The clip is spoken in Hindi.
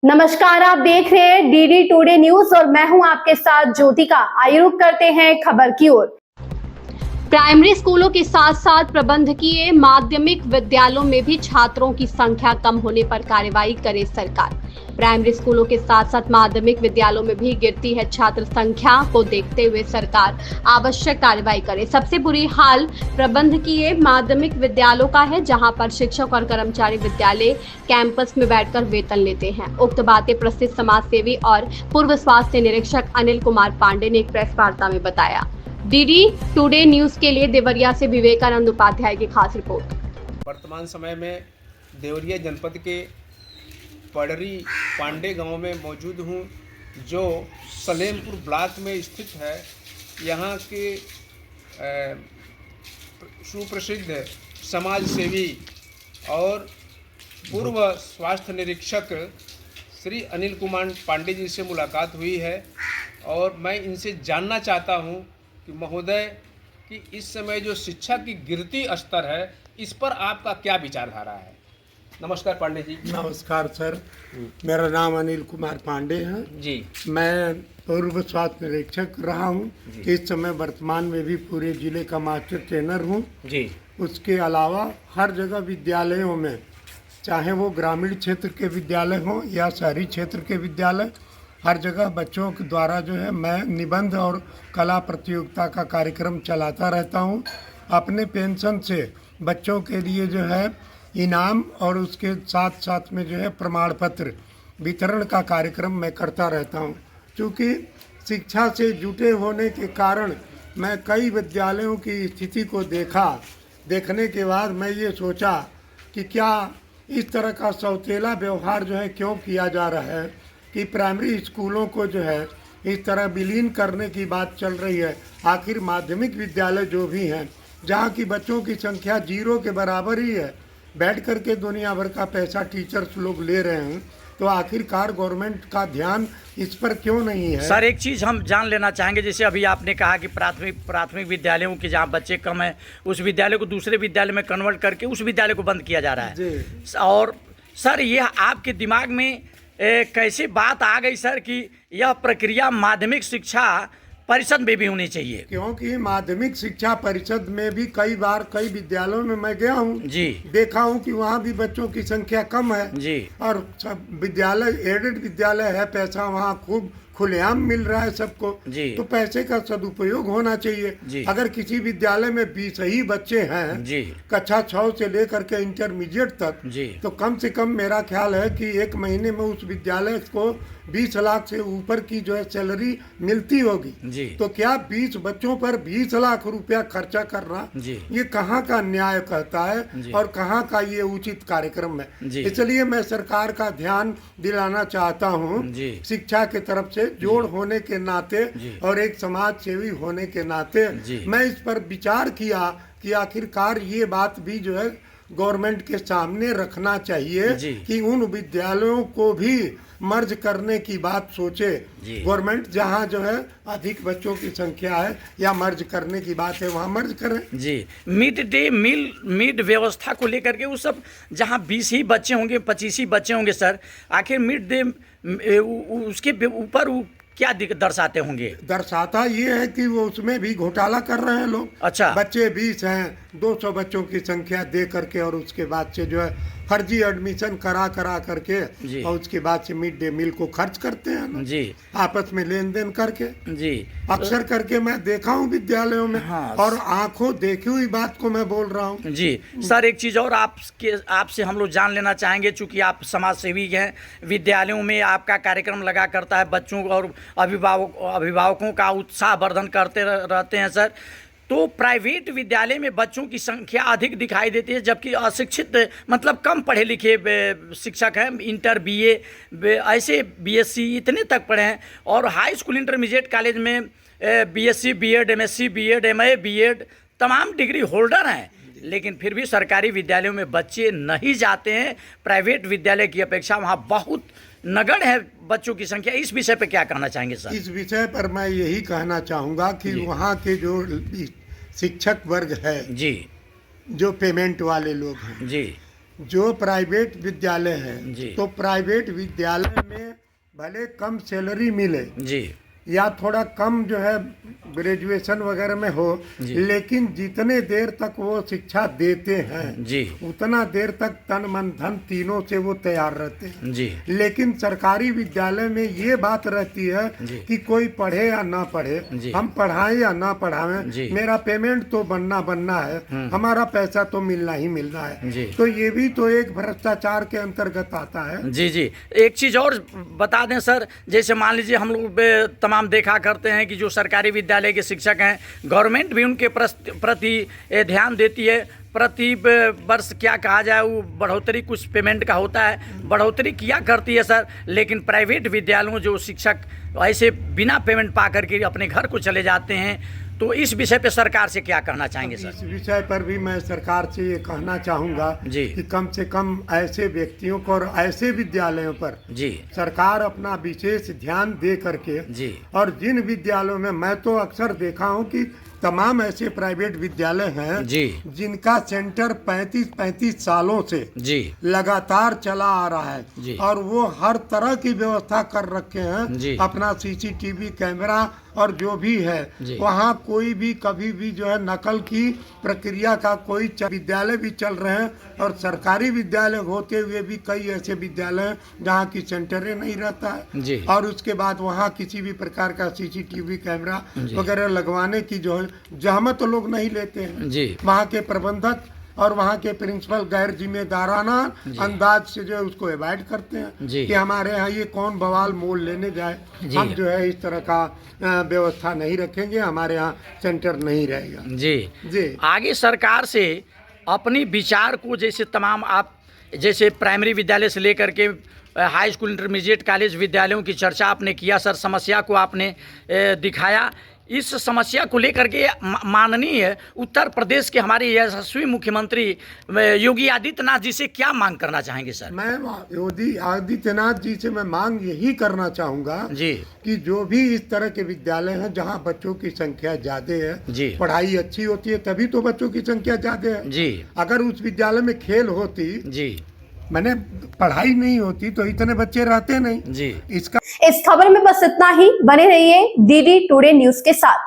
नमस्कार, आप देख रहे हैं डीडी टुडे न्यूज और मैं हूं आपके साथ ज्योतिका। आइए रुक करते हैं खबर की ओर। प्राइमरी स्कूलों के साथ साथ प्रबंधकीय माध्यमिक विद्यालयों में भी छात्रों की संख्या कम होने पर कार्रवाई करे सरकार। प्राइमरी स्कूलों के साथ साथ माध्यमिक विद्यालयों में भी गिरती है छात्र संख्या को देखते हुए सरकार आवश्यक कार्रवाई करे। सबसे बुरी हाल प्रबंधकीय माध्यमिक विद्यालयों का है, जहां पर शिक्षक और कर्मचारी विद्यालय कैंपस में बैठकर वेतन लेते हैं। उक्त बातें प्रसिद्ध समाजसेवी और पूर्व स्वास्थ्य निरीक्षक अनिल कुमार पांडे ने एक प्रेस वार्ता में बताया। डीडी टुडे न्यूज के लिए देवरिया से विवेकानंद उपाध्याय की खास रिपोर्ट। वर्तमान समय में देवरिया जनपद के पडरी पांडे गांव में मौजूद हूं, जो सलेमपुर ब्लॉक में स्थित है। यहां के सुप्रसिद्ध समाज सेवी और पूर्व स्वास्थ्य निरीक्षक श्री अनिल कुमार पांडे जी से मुलाकात हुई है और मैं इनसे जानना चाहता हूं कि महोदय कि इस समय जो शिक्षा की गिरती स्तर है, इस पर आपका क्या विचारधारा है। नमस्कार पांडे जी। नमस्कार सर, मेरा नाम अनिल कुमार पांडे है जी। मैं पूर्व स्वास्थ्य निरीक्षक रहा हूँ। इस समय वर्तमान में भी पूरे जिले का मास्टर ट्रेनर हूँ जी। उसके अलावा हर जगह विद्यालयों में, चाहे वो ग्रामीण क्षेत्र के विद्यालय हों या शहरी क्षेत्र के विद्यालय, हर जगह बच्चों के द्वारा जो है मैं निबंध और कला प्रतियोगिता का कार्यक्रम चलाता रहता हूँ। अपने पेंशन से बच्चों के लिए जो है इनाम और उसके साथ साथ में जो है प्रमाण पत्र वितरण का कार्यक्रम मैं करता रहता हूँ। क्योंकि शिक्षा से जुटे होने के कारण मैं कई विद्यालयों की स्थिति को देखने के बाद मैं ये सोचा कि क्या इस तरह का सौतेला व्यवहार जो है क्यों किया जा रहा है कि प्राइमरी स्कूलों को जो है इस तरह विलीन करने की बात चल रही है। आखिर माध्यमिक विद्यालय जो भी हैं, जहाँ की बच्चों की संख्या 0 के बराबर ही है, बैठ कर के दुनिया भर का पैसा टीचर्स लोग ले रहे हैं, तो आखिरकार गवर्नमेंट का ध्यान इस पर क्यों नहीं है। सर, एक चीज़ हम जान लेना चाहेंगे, जैसे अभी आपने कहा कि प्राथमिक विद्यालयों के जहाँ बच्चे कम हैं, उस विद्यालय को दूसरे विद्यालय में कन्वर्ट करके उस विद्यालय को बंद किया जा रहा है जी। और सर, यह आपके दिमाग में कैसे बात आ गई सर कि यह प्रक्रिया माध्यमिक शिक्षा परिषद में भी होनी चाहिए? क्योंकि माध्यमिक शिक्षा परिषद में भी कई बार कई विद्यालयों में मैं गया हूँ जी, देखा हूँ कि वहाँ भी बच्चों की संख्या कम है जी। और सब विद्यालय एडेड विद्यालय है, पैसा वहाँ खूब खुलेआम मिल रहा है सबको जी। तो पैसे का सदुपयोग होना चाहिए जी। अगर किसी विद्यालय में 20 ही बच्चे हैं जी, कक्षा 6 से लेकर के इंटरमीडिएट तक जी, तो कम से कम मेरा ख्याल है कि एक महीने में उस विद्यालय को 20 लाख से ऊपर की जो है सैलरी मिलती होगी जी। तो क्या 20 बच्चों पर 20 लाख रुपया खर्चा करना जी। ये कहाँ का न्याय कहता है और कहाँ का ये उचित कार्यक्रम है। इसलिए मैं सरकार का ध्यान दिलाना चाहता हूँ शिक्षा के तरफ से जोड़ होने के नाते और एक समाज सेवी होने के नाते मैं इस पर विचार किया कि आखिरकार ये बात भी जो है गवर्नमेंट के सामने रखना चाहिए कि उन विद्यालयों को भी मर्ज करने की बात सोचे गवर्नमेंट, जहां जो है अधिक बच्चों की संख्या है या मर्ज करने की बात है वहां मर्ज करें जी। मिड डे मील व्यवस्था को लेकर के वो सब जहां 20 ही बच्चे होंगे, 25 ही बच्चे होंगे सर, आखिर मिड डे उसके ऊपर वो क्या दर्शाते होंगे? दर्शाता ये है कि वो उसमें भी घोटाला कर रहे हैं लोग। अच्छा। बच्चे 20 हैं, 200 बच्चों की संख्या दे करके और उसके बाद से जो है फर्जी एडमिशन करा करके और उसके बाद से मिड डे मील को खर्च करते हैं ना जी, आपस में लेन देन करके जी। अक्सर करके मैं देखा हूँ विद्यालयों में। हाँ। और आंखों देखी हुई बात को मैं बोल रहा हूँ जी। सर, एक चीज़ और आपसे हम लोग जान लेना चाहेंगे, चूंकि आप समाज सेवी हैं, विद्यालयों में आपका कार्यक्रम लगा करता है, बच्चों और अभिभावकों का उत्साह वर्धन करते रहते हैं सर, तो प्राइवेट विद्यालय में बच्चों की संख्या अधिक दिखाई देती है, जबकि अशिक्षित मतलब कम पढ़े लिखे शिक्षक हैं, इंटर बीए ऐसे बीएससी इतने तक पढ़े हैं, और हाई स्कूल इंटरमीडिएट कॉलेज में BSc BEd MSc BEd MA BEd तमाम डिग्री होल्डर हैं, लेकिन फिर भी सरकारी विद्यालयों में बच्चे नहीं जाते हैं। प्राइवेट विद्यालय की अपेक्षा वहाँ बहुत नगण्य है बच्चों की संख्या। इस विषय पे क्या कहना चाहेंगे सर? इस विषय पर मैं यही कहना चाहूँगा कि वहाँ के जो शिक्षक वर्ग है जी, जो पेमेंट वाले लोग हैं जी, जो प्राइवेट विद्यालय जी। है तो प्राइवेट विद्यालय में भले कम सैलरी मिले जी या थोड़ा कम जो है ग्रेजुएशन वगैरह में हो, जी। लेकिन जितने देर तक वो शिक्षा देते हैं जी उतना देर तक तन मन धन तीनों से वो तैयार रहते हैं। जी लेकिन सरकारी विद्यालय में ये बात रहती है जी। कि कोई पढ़े या ना पढ़े, जी। हम पढ़ाएं या ना पढ़ाएं, जी। मेरा पेमेंट तो बनना है, हमारा पैसा तो मिलना ही मिलना है। जी। तो ये भी तो एक भ्रष्टाचार के अंतर्गत आता है। जी जी एक चीज़ और बता दें सर, जैसे मान लीजिए हम लोग तमाम देखा करते हैं कि जो सरकारी विद्यालय के शिक्षक हैं, गवर्नमेंट भी उनके प्रति ध्यान देती है। प्रति वर्ष क्या कहा जाए, वो बढ़ोतरी कुछ पेमेंट का होता है, बढ़ोतरी किया करती है सर। लेकिन प्राइवेट विद्यालयों जो शिक्षक ऐसे बिना पेमेंट पा करके अपने घर को चले जाते हैं, तो इस विषय पे सरकार से क्या कहना चाहेंगे सर? इस विषय पर भी मैं सरकार से ये कहना चाहूँगा जी। कि कम से कम ऐसे व्यक्तियों को और ऐसे विद्यालयों पर जी सरकार अपना विशेष ध्यान दे करके, जी और जिन विद्यालयों में मैं तो अक्सर देखा हूँ कि तमाम ऐसे प्राइवेट विद्यालय हैं जी जिनका सेंटर 35 सालों से जी लगातार चला आ रहा जी। है और वो हर तरह की व्यवस्था कर रखे जी। हैं, अपना सीसीटीवी कैमरा और जो भी है जी। वहाँ कोई भी कभी भी जो है नकल की प्रक्रिया का कोई विद्यालय भी चल रहे हैं, और सरकारी विद्यालय होते हुए भी कई ऐसे विद्यालय हैं जहाँ की सेंटरें नहीं रहता है जी। और उसके बाद वहाँ किसी भी प्रकार का सीसीटीवी कैमरा वगैरह लगवाने की जो है जहमत लोग नहीं लेते हैं। जी वहाँ के प्रबंधक और वहाँ के प्रिंसिपल गैर जिम्मेदाराना अंदाज से जो है उसको अवॉइड करते हैं जी। कि हमारे यहाँ ये कौन बवाल मोल लेने जाए, जी। हम जो है इस तरह का व्यवस्था नहीं रखेंगे, हमारे यहाँ सेंटर नहीं रहेगा। जी जी आगे सरकार से अपनी विचार को, जैसे तमाम आप जैसे प्राइमरी विद्यालय से लेकर के हाई स्कूल इंटरमीडिएट कॉलेज विद्यालयों की चर्चा आपने किया सर, समस्या को आपने दिखाया। इस समस्या को लेकर के माननीय उत्तर प्रदेश के हमारे यशस्वी मुख्यमंत्री योगी आदित्यनाथ जी से क्या मांग करना चाहेंगे सर? मैं योगी आदित्यनाथ जी से मैं मांग यही करना चाहूँगा जी कि जो भी इस तरह के विद्यालय हैं जहाँ बच्चों की संख्या ज्यादा है, जी पढ़ाई अच्छी होती है तभी तो बच्चों की संख्या ज्यादा है। जी अगर उस विद्यालय में खेल होती, जी मैंने पढ़ाई नहीं होती तो इतने बच्चे रहते नहीं। जी इसका इस खबर में बस इतना ही। बने रहिए डीडी टुडे न्यूज के साथ।